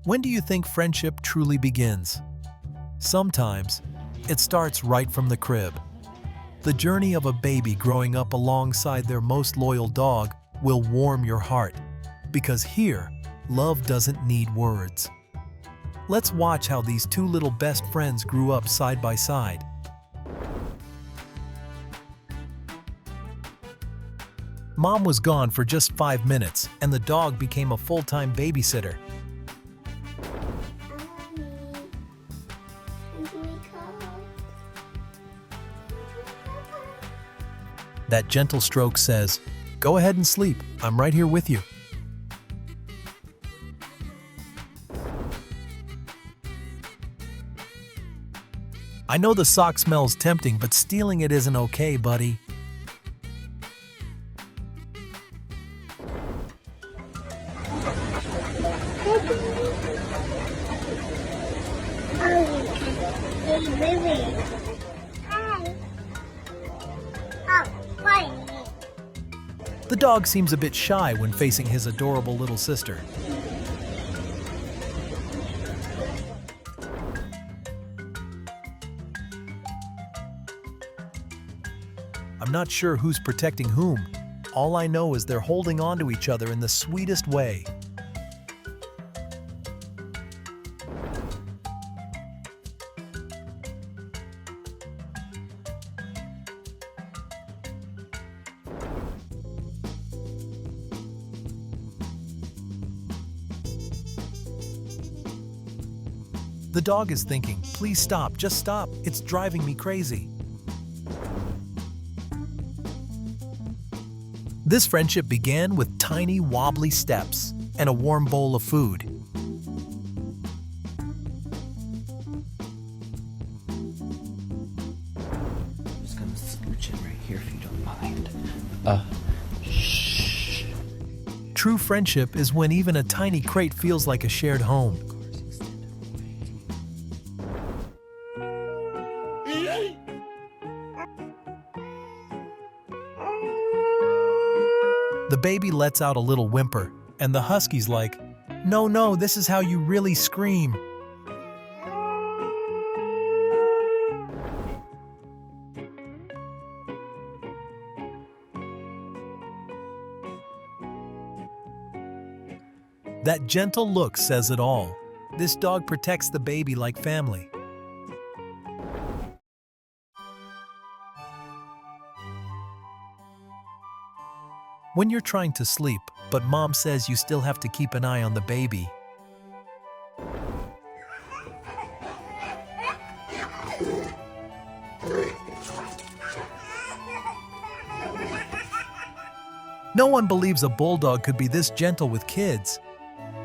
When do you think friendship truly begins? Sometimes, it starts right from the crib. The journey of a baby growing up alongside their most loyal dog will warm your heart, because here, love doesn't need words. Let's watch how these two little best friends grew up side by side. Mom was gone for just 5 minutes, and the dog became a full-time babysitter. That gentle stroke says, "Go ahead and sleep, I'm right here with you." I know the sock smells tempting, but stealing it isn't okay, buddy. The dog seems a bit shy when facing his adorable little sister. I'm not sure who's protecting whom. All I know is they're holding on to each other in the sweetest way. The dog is thinking, "Please stop, just stop, it's driving me crazy." This friendship began with tiny wobbly steps and a warm bowl of food. I'm just gonna scooch it right here if you don't mind. Shh. True friendship is when even a tiny crate feels like a shared home. The baby lets out a little whimper, and the husky's like, "No, no, this is how you really scream." That gentle look says it all. This dog protects the baby like family. When you're trying to sleep, but mom says you still have to keep an eye on the baby. No one believes a bulldog could be this gentle with kids,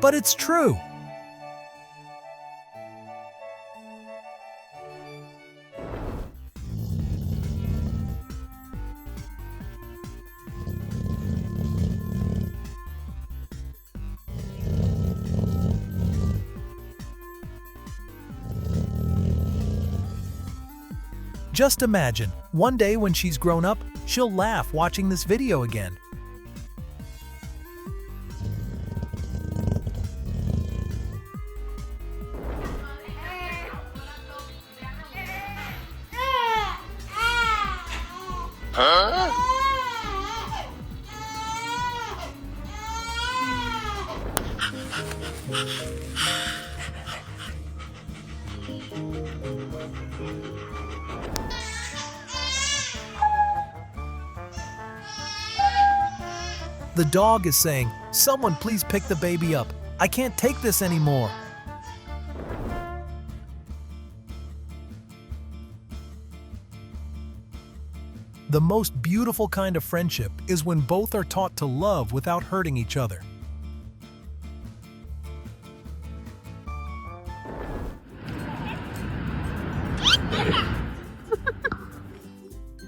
but it's true. Just imagine, one day when she's grown up, she'll laugh watching this video again. The dog is saying, "Someone please pick the baby up. I can't take this anymore." The most beautiful kind of friendship is when both are taught to love without hurting each other.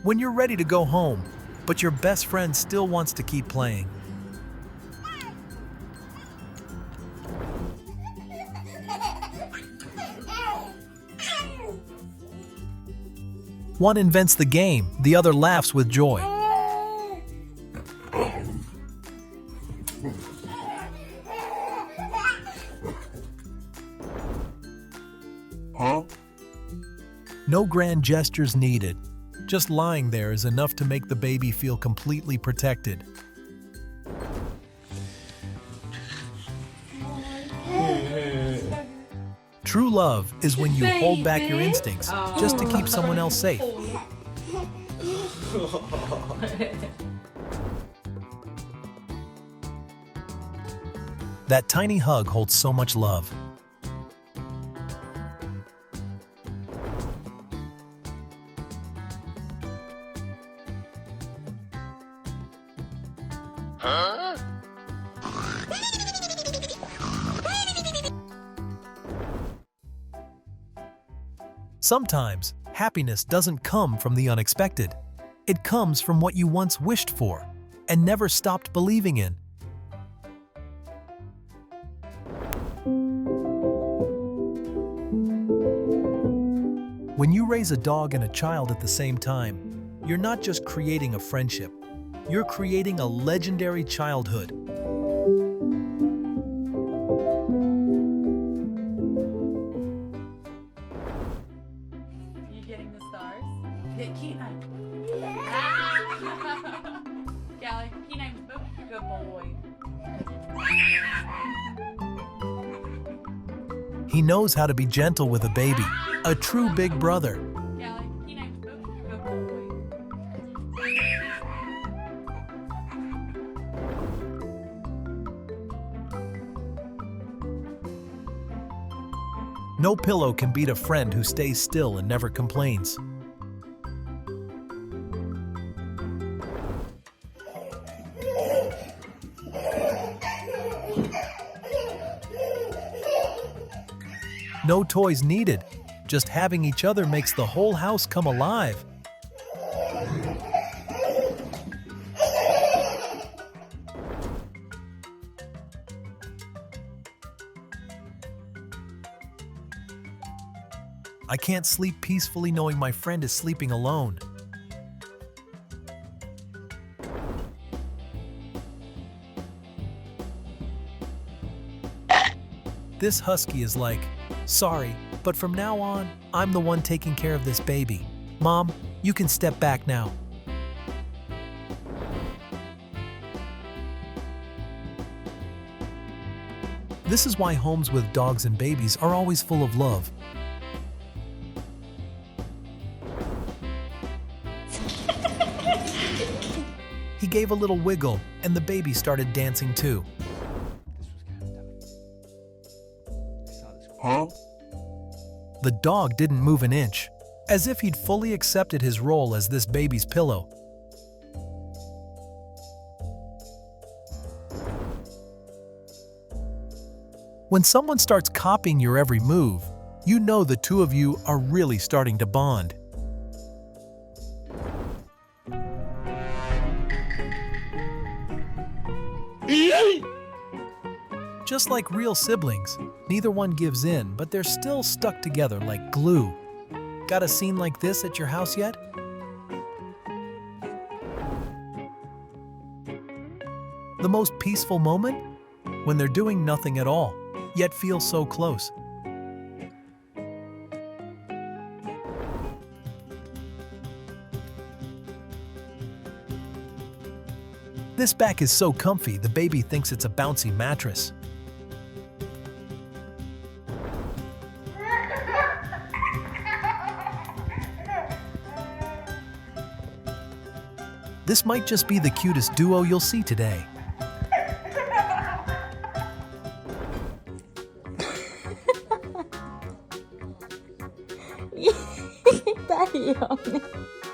When you're ready to go home, but your best friend still wants to keep playing. One invents the game, the other laughs with joy. No grand gestures needed. Just lying there is enough to make the baby feel completely protected. True love is when you hold back your instincts just to keep someone else safe. That tiny hug holds so much love. Sometimes, happiness doesn't come from the unexpected. It comes from what you once wished for and never stopped believing in. When you raise a dog and a child at the same time, you're not just creating a friendship, you're creating a legendary childhood. You getting the stars? Get Kenai. Callie, Kenai's a good boy. He knows how to be gentle with a baby, a true big brother. Callie, Kenai's a good boy. No pillow can beat a friend who stays still and never complains. No toys needed. Just having each other makes the whole house come alive. I can't sleep peacefully knowing my friend is sleeping alone. This husky is like, sorry, but from now on, I'm the one taking care of this baby. Mom, you can step back now. This is why homes with dogs and babies are always full of love. He gave a little wiggle, and the baby started dancing too. Huh? The dog didn't move an inch, as if he'd fully accepted his role as this baby's pillow. When someone starts copying your every move, you know the two of you are really starting to bond. Just like real siblings, neither one gives in, but they're still stuck together like glue. Got a scene like this at your house yet? The most peaceful moment? When they're doing nothing at all, yet feel so close. This back is so comfy, the baby thinks it's a bouncy mattress. This might just be the cutest duo you'll see today.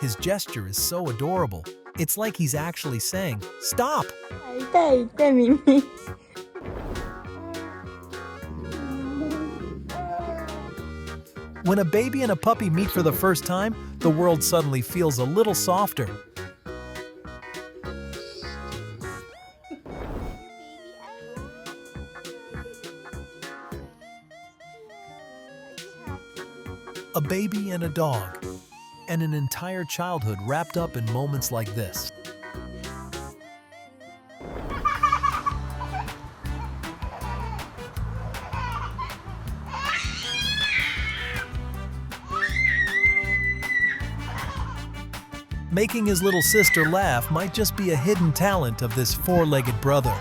His gesture is so adorable. It's like he's actually saying, "Stop!" When a baby and a puppy meet for the first time, the world suddenly feels a little softer. A baby and a dog, and an entire childhood wrapped up in moments like this. Making his little sister laugh might just be a hidden talent of this four-legged brother.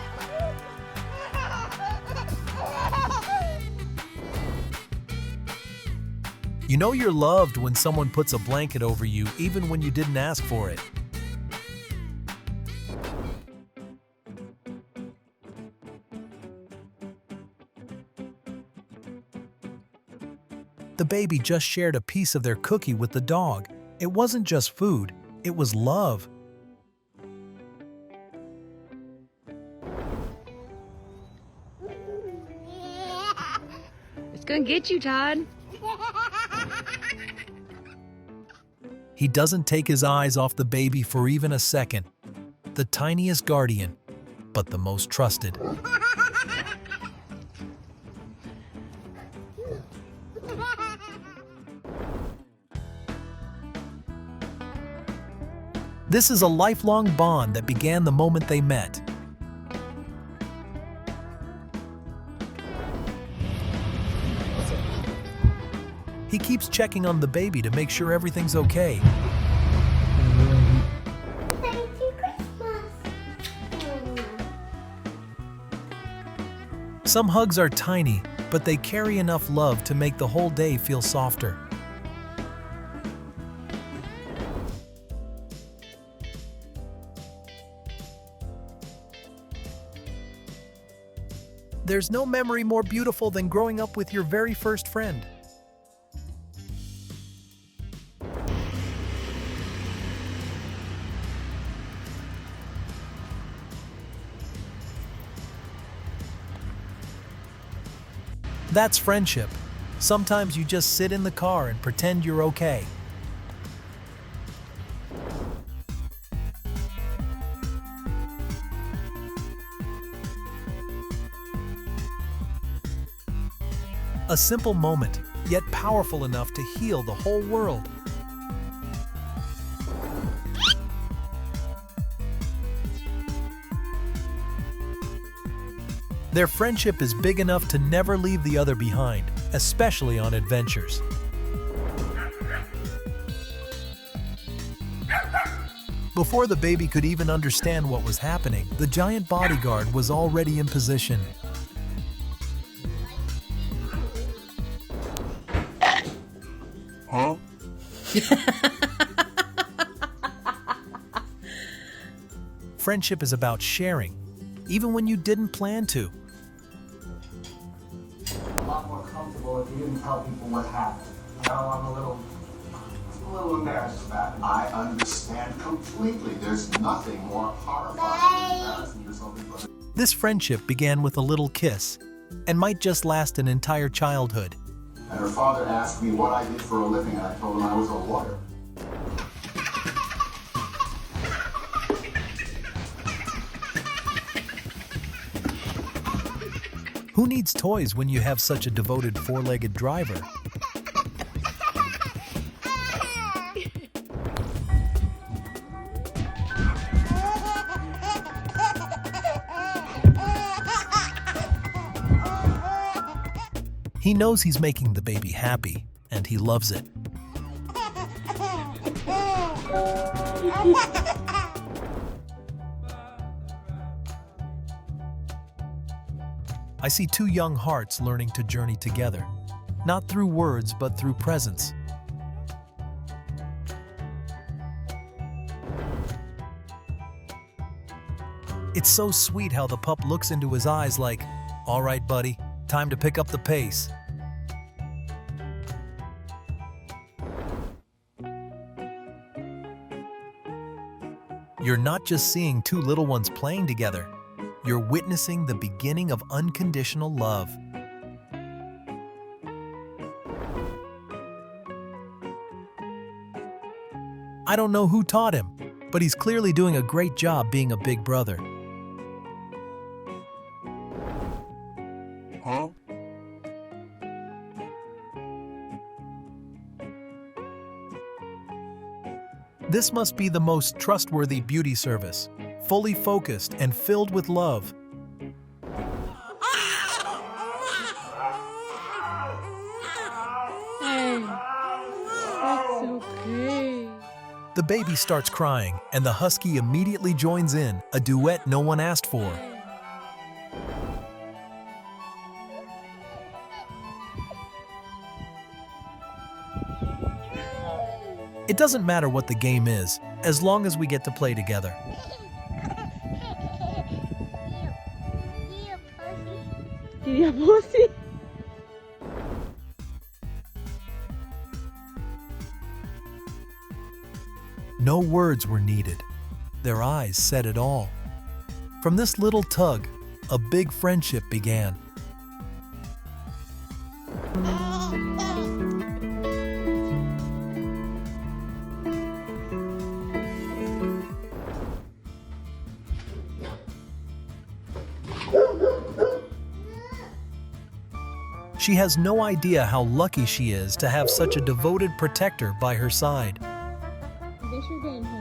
You know you're loved when someone puts a blanket over you even when you didn't ask for it. The baby just shared a piece of their cookie with the dog. It wasn't just food, it was love. It's gonna get you, Todd. He doesn't take his eyes off the baby for even a second. The tiniest guardian, but the most trusted. This is a lifelong bond that began the moment they met. He keeps checking on the baby to make sure everything's okay. Thank you, Christmas. Some hugs are tiny, but they carry enough love to make the whole day feel softer. There's no memory more beautiful than growing up with your very first friend. That's friendship. Sometimes you just sit in the car and pretend you're okay. A simple moment, yet powerful enough to heal the whole world. Their friendship is big enough to never leave the other behind, especially on adventures. Before the baby could even understand what was happening, the giant bodyguard was already in position. Huh? Friendship is about sharing, even when you didn't plan to. A lot more comfortable if you didn't tell people what happened. Now I'm a little embarrassed about it. I understand completely. There's nothing more horrifying than embarrassing yourself in front of... This friendship began with a little kiss, and might just last an entire childhood. And her father asked me what I did for a living, and I told him I was a lawyer. Who needs toys when you have such a devoted four-legged driver? He knows he's making the baby happy, and he loves it. I see two young hearts learning to journey together, not through words, but through presence. It's so sweet how the pup looks into his eyes like, "All right, buddy, time to pick up the pace." You're not just seeing two little ones playing together. You're witnessing the beginning of unconditional love. I don't know who taught him, but he's clearly doing a great job being a big brother. Huh? This must be the most trustworthy beauty service, fully focused and filled with love. Hey, it's okay. The baby starts crying, and the husky immediately joins in, a duet no one asked for. It doesn't matter what the game is, as long as we get to play together. Queria pussy. No words were needed. Their eyes said it all. From this little tug, a big friendship began. She has no idea how lucky she is to have such a devoted protector by her side. Deixa eu ver, honey.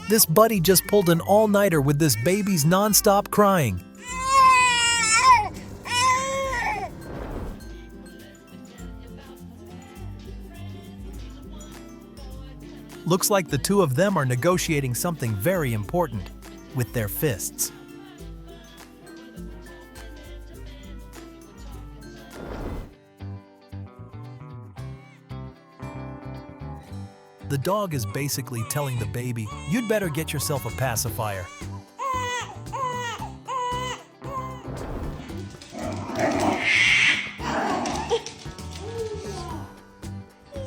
This buddy just pulled an all-nighter with this baby's non-stop crying. Looks like the two of them are negotiating something very important with their fists. The dog is basically telling the baby, "You'd better get yourself a pacifier."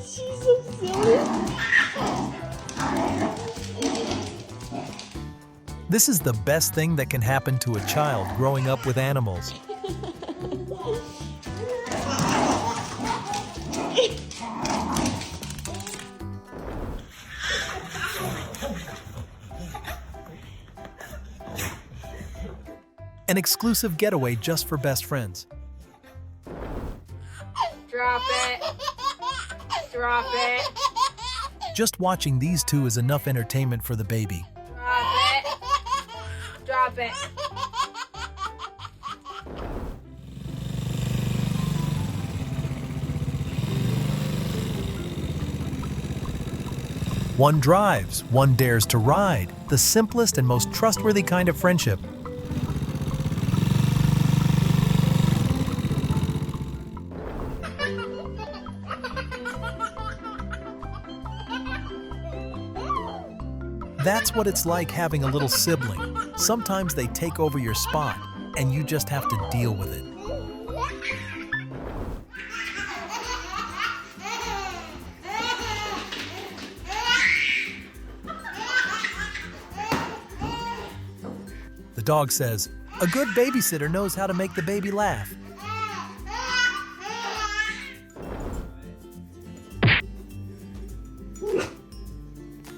She's so silly. This is the best thing that can happen to a child growing up with animals. An exclusive getaway just for best friends. Drop it. Drop it. Just watching these two is enough entertainment for the baby. Drop it. Drop it. One drives, one dares to ride. The simplest and most trustworthy kind of friendship. That's what it's like having a little sibling. Sometimes they take over your spot, and you just have to deal with it. The dog says, "A good babysitter knows how to make the baby laugh."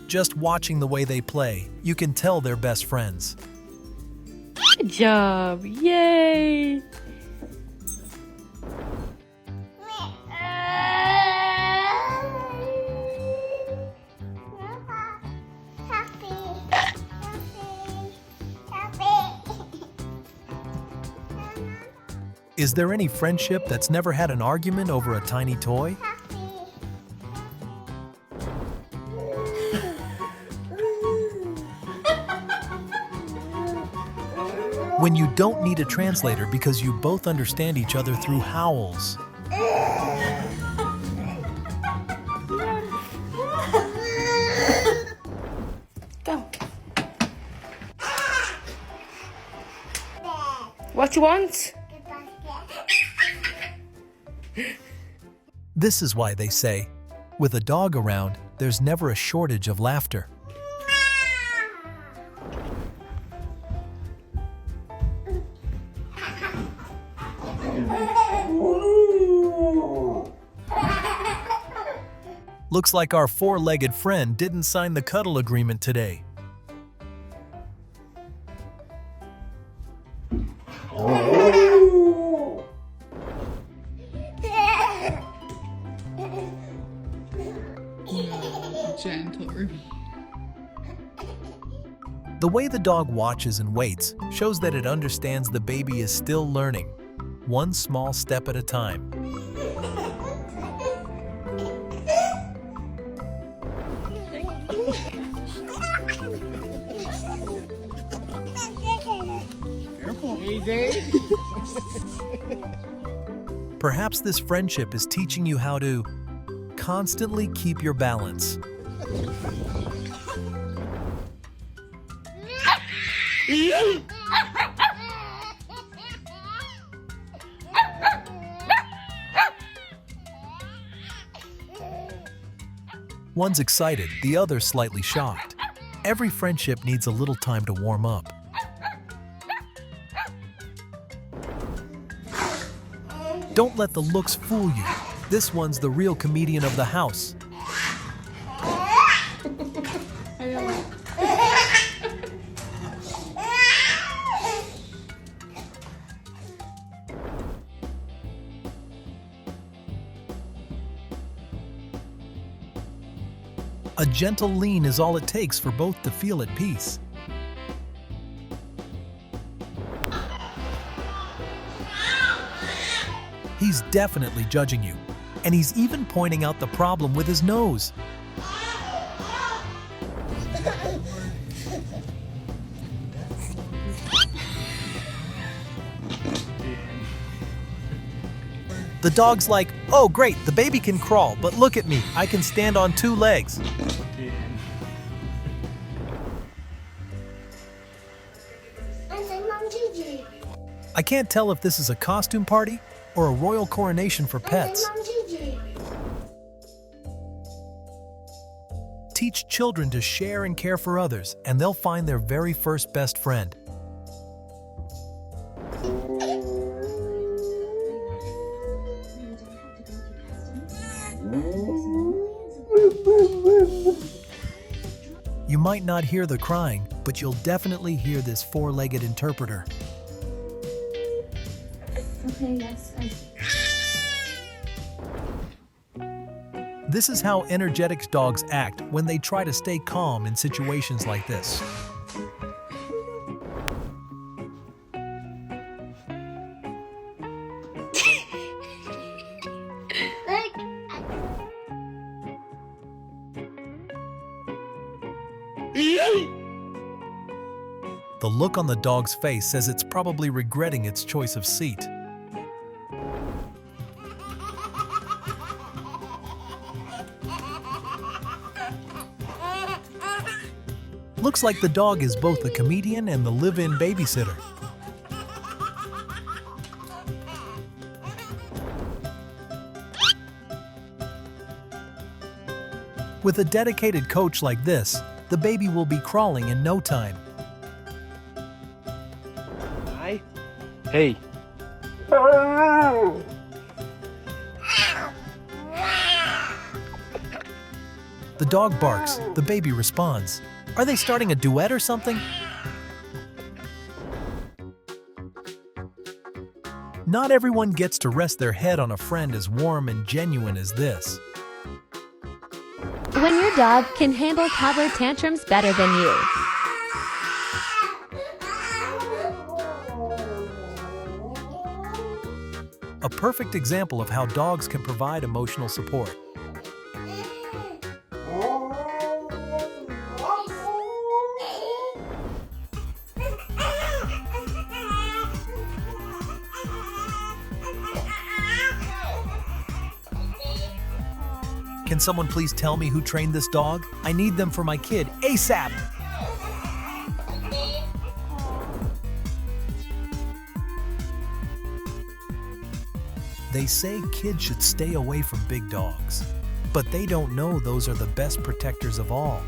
Just watching the way they play, you can tell they're best friends. Good job. Yay. Is there any friendship that's never had an argument over a tiny toy? When you don't need a translator because you both understand each other through howls. Go. What you want? This is why they say, with a dog around, there's never a shortage of laughter. Looks like our four-legged friend didn't sign the cuddle agreement today. Oh. gentler. The way the dog watches and waits shows that it understands the baby is still learning, one small step at a time. Careful, AJ. Perhaps this friendship is teaching you how to constantly keep your balance. One's excited, the other slightly shocked. Every friendship needs a little time to warm up. Don't let the looks fool you. This one's the real comedian of the house. A gentle lean is all it takes for both to feel at peace. He's definitely judging you, and he's even pointing out the problem with his nose. The dog's like, "Oh great, the baby can crawl, but look at me, I can stand on 2 legs." I can't tell if this is a costume party or a royal coronation for pets. Teach children to share and care for others, and they'll find their very first best friend. You might not hear the crying, but you'll definitely hear this 4-legged interpreter. Okay, yes, I see. This is how energetic dogs act when they try to stay calm in situations like this. The look on the dog's face says it's probably regretting its choice of seat. Looks like the dog is both the comedian and the live-in babysitter. With a dedicated coach like this, the baby will be crawling in no time. Hi. Hey. The dog barks, the baby responds. Are they starting a duet or something? Not everyone gets to rest their head on a friend as warm and genuine as this. When your dog can handle toddler tantrums better than you. A perfect example of how dogs can provide emotional support. Can someone please tell me who trained this dog? I need them for my kid ASAP! They say kids should stay away from big dogs, but they don't know those are the best protectors of all.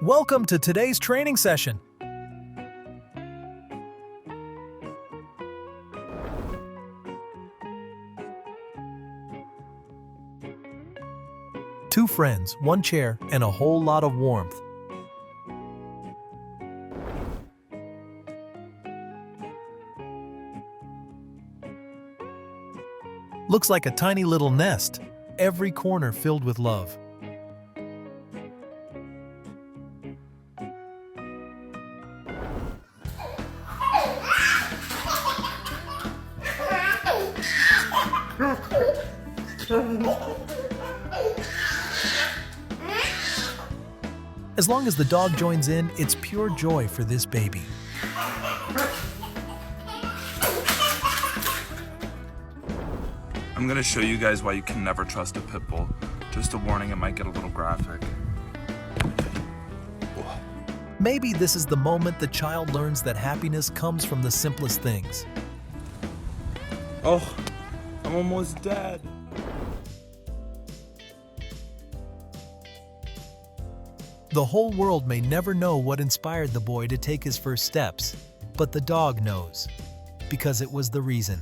Welcome to today's training session. Two friends, one chair, and a whole lot of warmth. Looks like a tiny little nest, every corner filled with love. As long as the dog joins in, it's pure joy for this baby. I'm gonna show you guys why you can never trust a pit bull. Just a warning, it might get a little graphic. Maybe this is the moment the child learns that happiness comes from the simplest things. Oh, I'm almost dead. The whole world may never know what inspired the boy to take his first steps, but the dog knows, because it was the reason.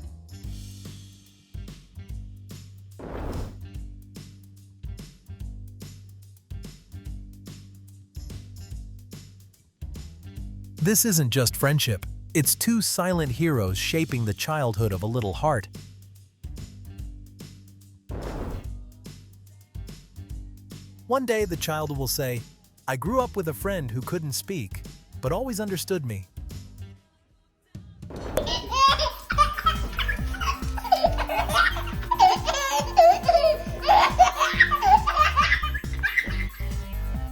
This isn't just friendship, it's two silent heroes shaping the childhood of a little heart. One day the child will say, "I grew up with a friend who couldn't speak, but always understood me."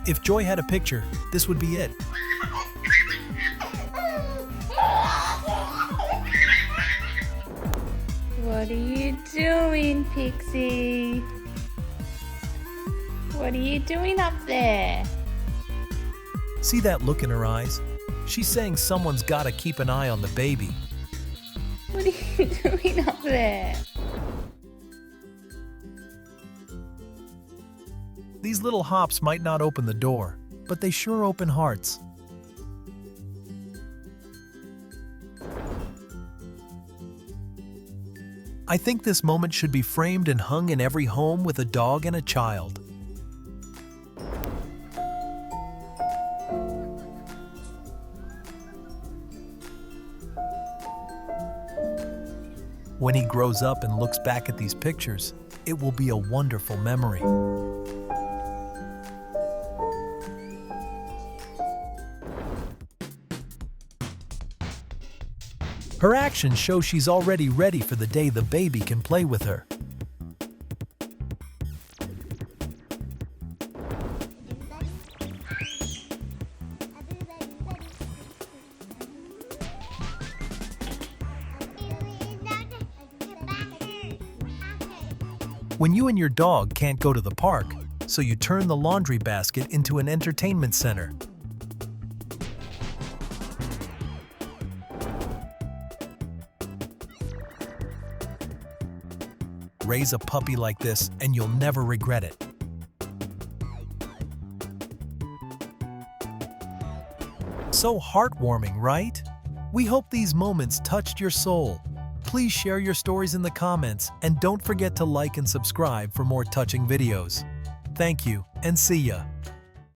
If Joy had a picture, this would be it. What are you doing, Pixie? What are you doing up there? See that look in her eyes? She's saying someone's gotta keep an eye on the baby. What are you doing up there? These little hops might not open the door, but they sure open hearts. I think this moment should be framed and hung in every home with a dog and a child. When he grows up and looks back at these pictures, it will be a wonderful memory. Her actions show she's already ready for the day the baby can play with her. When you and your dog can't go to the park, so you turn the laundry basket into an entertainment center. Raise a puppy like this and you'll never regret it. So heartwarming, right? We hope these moments touched your soul. Please share your stories in the comments and don't forget to like and subscribe for more touching videos. Thank you and see ya.